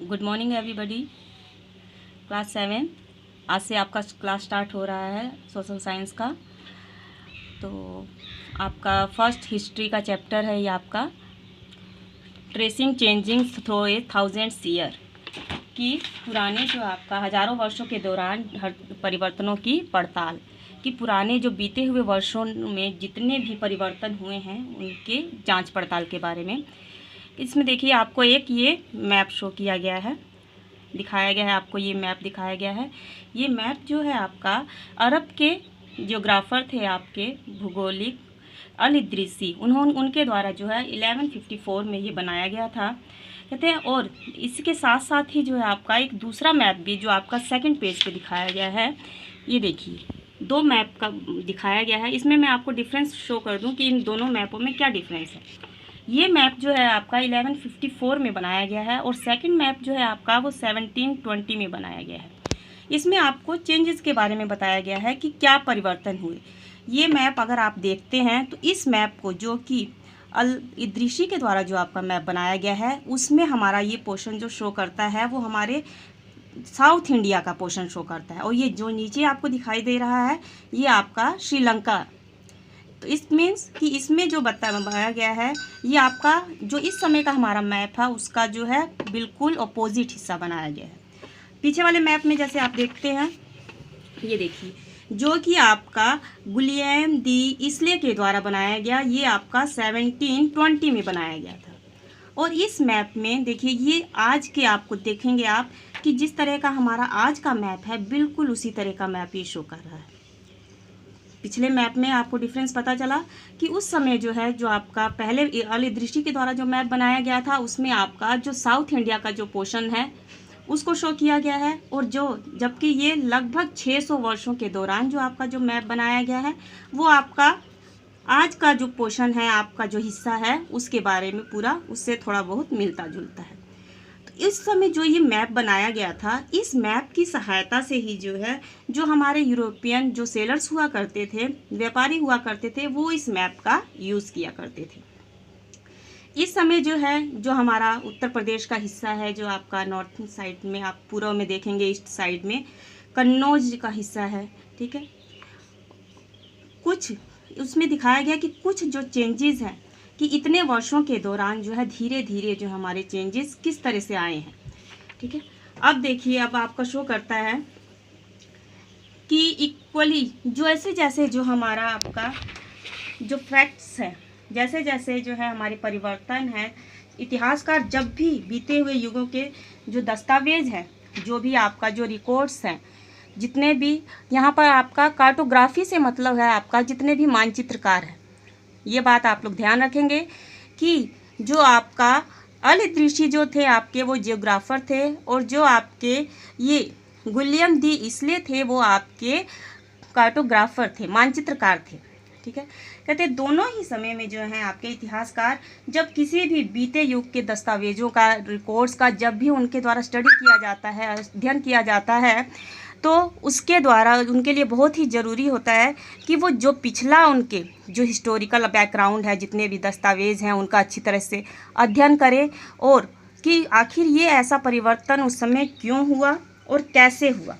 Good morning everybody. Class 7 आज से आपका क्लास स्टार्ट हो रहा है सोशल साइंस का। तो आपका फर्स्ट हिस्ट्री का चैप्टर है ये आपका tracing changing through a thousands year कि पुराने जो आपका हज़ारों वर्षों के दौरान परिवर्तनों की पड़ताल कि पुराने जो बीते हुए वर्षों में जितने भी परिवर्तन हुए हैं उनके जांच पड़ताल के बारे में। इसमें देखिए आपको एक ये मैप शो किया गया है, दिखाया गया है, आपको ये मैप दिखाया गया है। ये मैप जो है आपका अरब के जियोग्राफर थे आपके भूगोलिक अल इद्रिसी, उनके द्वारा जो है 1154 में ये बनाया गया था कहते हैं। और इसके साथ साथ ही जो है आपका एक दूसरा मैप भी जो आपका सेकंड पेज पे दिखाया गया है। ये देखिए दो मैप का दिखाया गया है। इसमें मैं आपको डिफरेंस शो कर दूं कि इन दोनों मैपों में क्या डिफरेंस है। ये मैप जो है आपका 1154 में बनाया गया है और सेकंड मैप जो है आपका वो 1720 में बनाया गया है। इसमें आपको चेंजेस के बारे में बताया गया है कि क्या परिवर्तन हुए। ये मैप अगर आप देखते हैं तो इस मैप को जो कि अल इद्रिसी के द्वारा जो आपका मैप बनाया गया है उसमें हमारा ये पोर्शन जो शो करता है वो हमारे साउथ इंडिया का पोर्शन शो करता है। और ये जो नीचे आपको दिखाई दे रहा है ये आपका श्रीलंका। तो इस मीन्स कि इसमें जो बताया गया है ये आपका जो इस समय का हमारा मैप है उसका जो है बिल्कुल अपोजिट हिस्सा बनाया गया है। पीछे वाले मैप में जैसे आप देखते हैं ये देखिए जो कि आपका विलियम दी इसले के द्वारा बनाया गया, ये आपका 1720 में बनाया गया था। और इस मैप में देखिए ये आज के आपको देखेंगे आप कि जिस तरह का हमारा आज का मैप है बिल्कुल उसी तरह का मैप ये शो कर रहा है। पिछले मैप में आपको डिफरेंस पता चला कि उस समय जो है जो आपका पहले अल इद्रिसी के द्वारा जो मैप बनाया गया था उसमें आपका जो साउथ इंडिया का जो पोर्शन है उसको शो किया गया है। और जो जबकि ये लगभग 600 वर्षों के दौरान जो आपका जो मैप बनाया गया है वो आपका आज का जो पोर्शन है आपका जो हिस्सा है उसके बारे में पूरा उससे थोड़ा बहुत मिलता जुलता है। इस समय जो ये मैप बनाया गया था इस मैप की सहायता से ही जो है जो हमारे यूरोपियन जो सेलर्स हुआ करते थे, व्यापारी हुआ करते थे, वो इस मैप का यूज़ किया करते थे। इस समय जो है जो हमारा उत्तर प्रदेश का हिस्सा है जो आपका नॉर्थ साइड में आप पूर्व में देखेंगे, ईस्ट साइड में कन्नौज का हिस्सा है, ठीक है। कुछ उसमें दिखाया गया कि कुछ जो चेंजेस हैं कि इतने वर्षों के दौरान जो है धीरे धीरे जो हमारे चेंजेस किस तरह से आए हैं, ठीक है। अब देखिए अब आपका शो करता है कि इक्वली जो ऐसे जैसे जो हमारा आपका जो फैक्ट्स है जैसे जैसे जो है हमारे परिवर्तन है, इतिहासकार जब भी बीते हुए युगों के जो दस्तावेज हैं जो भी आपका जो रिकॉर्ड्स हैं जितने भी यहाँ पर आपका कार्टोग्राफी से मतलब है आपका जितने भी मानचित्रकार हैं, ये बात आप लोग ध्यान रखेंगे कि जो आपका अल इद्रिसी जो थे आपके वो जियोग्राफर थे और जो आपके ये विलियम दी इसले थे वो आपके कार्टोग्राफर थे, मानचित्रकार थे, ठीक है। कहते दोनों ही समय में जो है आपके इतिहासकार जब किसी भी बीते युग के दस्तावेजों का रिकॉर्ड्स का जब भी उनके द्वारा स्टडी किया जाता है, अध्ययन किया जाता है तो उसके द्वारा उनके लिए बहुत ही ज़रूरी होता है कि वो जो पिछला उनके जो हिस्टोरिकल बैकग्राउंड है जितने भी दस्तावेज हैं उनका अच्छी तरह से अध्ययन करें और कि आखिर ये ऐसा परिवर्तन उस समय क्यों हुआ और कैसे हुआ,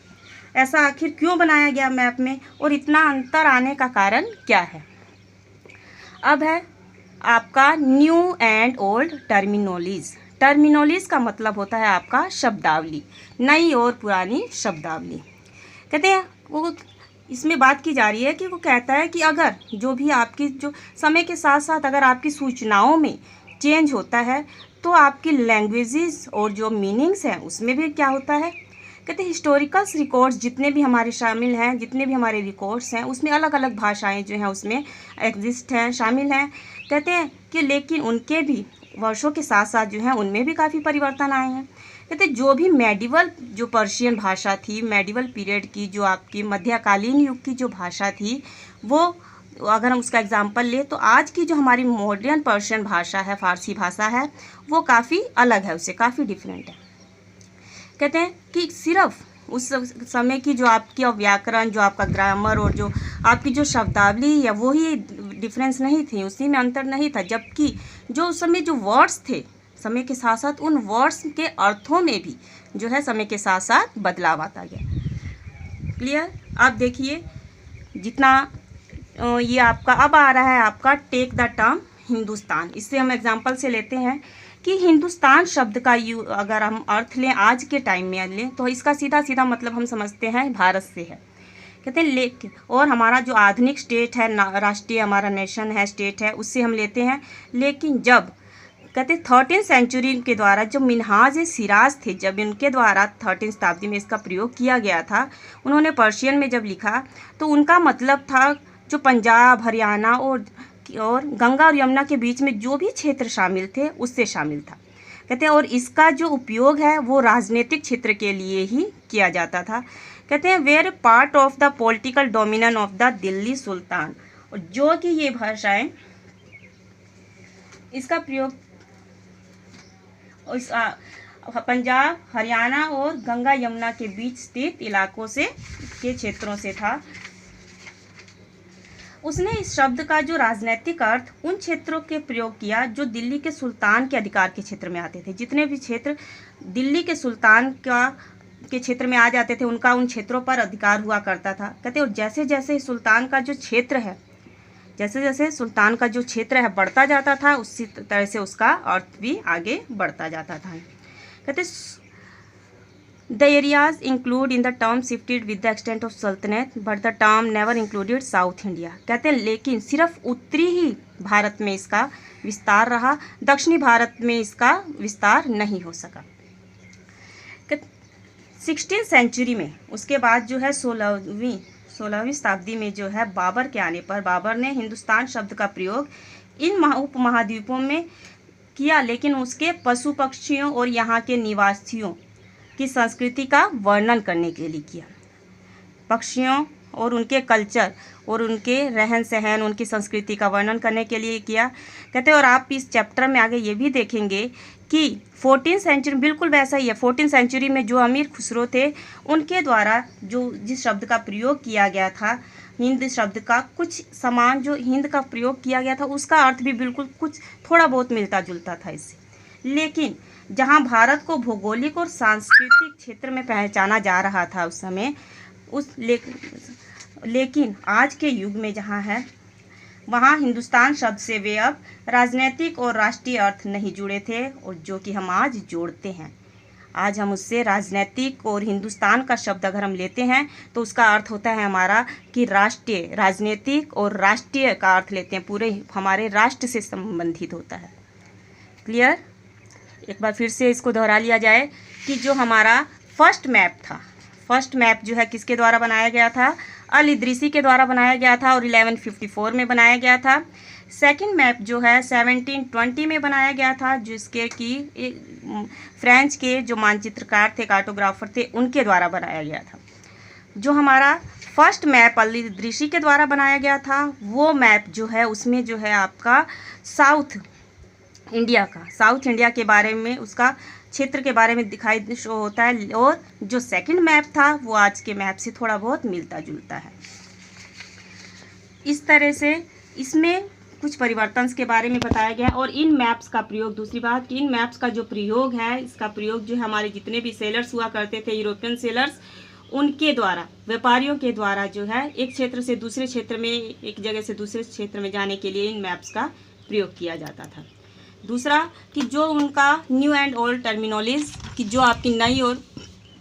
ऐसा आखिर क्यों बनाया गया मैप में और इतना अंतर आने का कारण क्या है। अब है आपका न्यू एंड ओल्ड टर्मिनोलॉजीज का मतलब होता है आपका शब्दावली, नई और पुरानी शब्दावली। कहते हैं वो इसमें बात की जा रही है कि वो कहता है कि अगर जो भी आपकी जो समय के साथ साथ अगर आपकी सूचनाओं में चेंज होता है तो आपकी लैंग्वेजेस और जो मीनिंग्स हैं उसमें भी क्या होता है। कहते हैं हिस्टोरिकल्स रिकॉर्ड्स जितने भी हमारे शामिल हैं, जितने भी हमारे रिकॉर्ड्स हैं उसमें अलग अलग भाषाएं जो हैं उसमें एग्जिस्ट हैं, शामिल हैं। कहते हैं कि लेकिन उनके भी वर्षों के साथ साथ जो है उनमें भी काफ़ी परिवर्तन आए हैं। कहते जो भी मेडिवल जो पर्शियन भाषा थी, मेडिवल पीरियड की जो आपकी मध्यकालीन युग की जो भाषा थी वो अगर हम उसका एग्जांपल ले तो आज की जो हमारी मॉडर्न पर्शियन भाषा है, फारसी भाषा है, वो काफ़ी अलग है, उससे काफ़ी डिफरेंट है। कहते हैं कि सिर्फ उस समय की जो आपकी व्याकरण, जो आपका ग्रामर और जो आपकी जो शब्दावली है वो ही डिफरेंस नहीं थी, उसी में अंतर नहीं था। जबकि जो उस समय जो वर्ड्स थे समय के साथ साथ उन वर्ड्स के अर्थों में भी जो है समय के साथ साथ बदलाव आता गया। क्लियर? आप देखिए जितना ये आपका अब आ रहा है आपका टेक द टर्म हिंदुस्तान। इससे हम एग्जांपल से लेते हैं कि हिंदुस्तान शब्द का अगर हम अर्थ लें आज के टाइम में लें तो इसका सीधा सीधा मतलब हम समझते हैं भारत से है। कहते हैं लेकिन और हमारा जो आधुनिक स्टेट है, राष्ट्रीय हमारा नेशन है, स्टेट है, उससे हम लेते हैं। लेकिन जब कहते 13th सेंचुरी के द्वारा जो मिनहाज सिराज थे, जब इनके द्वारा 13वीं शताब्दी में इसका प्रयोग किया गया था, उन्होंने पर्शियन में जब लिखा तो उनका मतलब था जो पंजाब, हरियाणा और गंगा और यमुना के बीच में जो भी क्षेत्र शामिल थे उससे शामिल था। कहते हैं और इसका जो उपयोग है वो राजनीतिक क्षेत्र के लिए ही किया जाता था। कहते हैं were part of the political domination of the Delhi sultan, और जो कि ये भाषाएं इसका प्रयोग पंजाब, हरियाणा और गंगा यमुना के बीच स्थित इलाकों से के क्षेत्रों से था। उसने इस शब्द का जो राजनीतिक अर्थ उन क्षेत्रों के प्रयोग किया जो दिल्ली के सुल्तान के अधिकार के क्षेत्र में आते थे। जितने भी क्षेत्र दिल्ली के सुल्तान के क्षेत्र में आ जाते थे उनका उन क्षेत्रों पर अधिकार हुआ करता था। कहते और जैसे जैसे सुल्तान का जो क्षेत्र है, जैसे जैसे सुल्तान का जो क्षेत्र है बढ़ता जाता था, उसी तरह से उसका अर्थ भी आगे बढ़ता जाता था। कहते the areas include in the term shifted with the extent of saltanat but the term never included south India. कहते हैं लेकिन सिर्फ उत्तरी ही भारत में इसका विस्तार रहा, दक्षिणी भारत में इसका विस्तार नहीं हो सका। 16th सेंचुरी में उसके बाद जो है 16वीं शताब्दी में जो है बाबर के आने पर बाबर ने हिंदुस्तान शब्द का प्रयोग इन उपमहाद्वीपों में किया, लेकिन उसके पशु पक्षियों और यहाँ के निवासियों की संस्कृति का वर्णन करने के लिए किया। पक्षियों और उनके कल्चर और उनके रहन सहन, उनकी संस्कृति का वर्णन करने के लिए किया। कहते हैं और आप इस चैप्टर में आगे ये भी देखेंगे कि 14th सेंचुरी बिल्कुल वैसा ही है। 14th सेंचुरी में जो अमीर खुसरो थे उनके द्वारा जो जिस शब्द का प्रयोग किया गया था, हिंद शब्द का कुछ समान जो हिंद का प्रयोग किया गया था उसका अर्थ भी बिल्कुल कुछ थोड़ा बहुत मिलता जुलता था इससे। लेकिन जहाँ भारत को भौगोलिक और सांस्कृतिक क्षेत्र में पहचाना जा रहा था उस समय लेकिन आज के युग में जहाँ है वहाँ हिंदुस्तान शब्द से वे अब राजनीतिक और राष्ट्रीय अर्थ नहीं जुड़े थे, और जो कि हम आज जोड़ते हैं। आज हम उससे राजनीतिक और हिंदुस्तान का शब्द अगर हम लेते हैं तो उसका अर्थ होता है हमारा कि राष्ट्रीय, राजनीतिक और राष्ट्रीय का अर्थ लेते हैं, पूरे हमारे राष्ट्र से संबंधित होता है। क्लियर? एक बार फिर से इसको दोहरा लिया जाए कि जो हमारा फर्स्ट मैप था, फर्स्ट मैप जो है किसके द्वारा बनाया गया था? अल इदरीसी के द्वारा बनाया गया था और 1154 में बनाया गया था। सेकंड मैप जो है 1720 में बनाया गया था, जिसके कि फ्रेंच के जो मानचित्रकार थे, कार्टोग्राफर थे, उनके द्वारा बनाया गया था। जो हमारा फर्स्ट मैप अल इदरीसी के द्वारा बनाया गया था वो मैप जो है उसमें जो है आपका साउथ इंडिया के बारे में, उसका क्षेत्र के बारे में दिखाई शो होता है, और जो सेकंड मैप था वो आज के मैप से थोड़ा बहुत मिलता जुलता है। इस तरह से इसमें कुछ परिवर्तन के बारे में बताया गया। और इन मैप्स का प्रयोग, दूसरी बात कि इन मैप्स का जो प्रयोग है, इसका प्रयोग जो है हमारे जितने भी सेलर्स हुआ करते थे, यूरोपियन सेलर्स, उनके द्वारा, व्यापारियों के द्वारा जो है एक क्षेत्र से दूसरे क्षेत्र में, एक जगह से दूसरे क्षेत्र में जाने के लिए इन मैप्स का प्रयोग किया जाता था। दूसरा कि जो उनका न्यू एंड ओल्ड टर्मिनोलॉजीज, कि जो आपकी नई और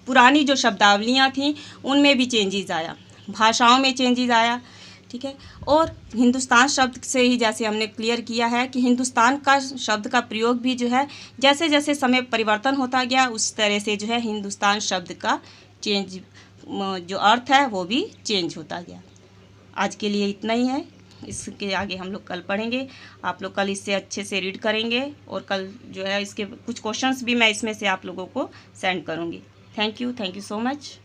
पुरानी जो शब्दावलियाँ थीं उनमें भी चेंजेस आया, भाषाओं में चेंजेस आया। ठीक है। और हिंदुस्तान शब्द से ही जैसे हमने क्लियर किया है कि हिंदुस्तान का शब्द का प्रयोग भी जो है जैसे जैसे समय परिवर्तन होता गया उस तरह से जो है हिंदुस्तान शब्द का चेंज जो अर्थ है वो भी चेंज होता गया। आज के लिए इतना ही है, इसके आगे हम लोग कल पढ़ेंगे। आप लोग कल इससे अच्छे से रीड करेंगे और कल जो है इसके कुछ क्वेश्चंस भी मैं इसमें से आप लोगों को सेंड करूँगी। Thank you so much.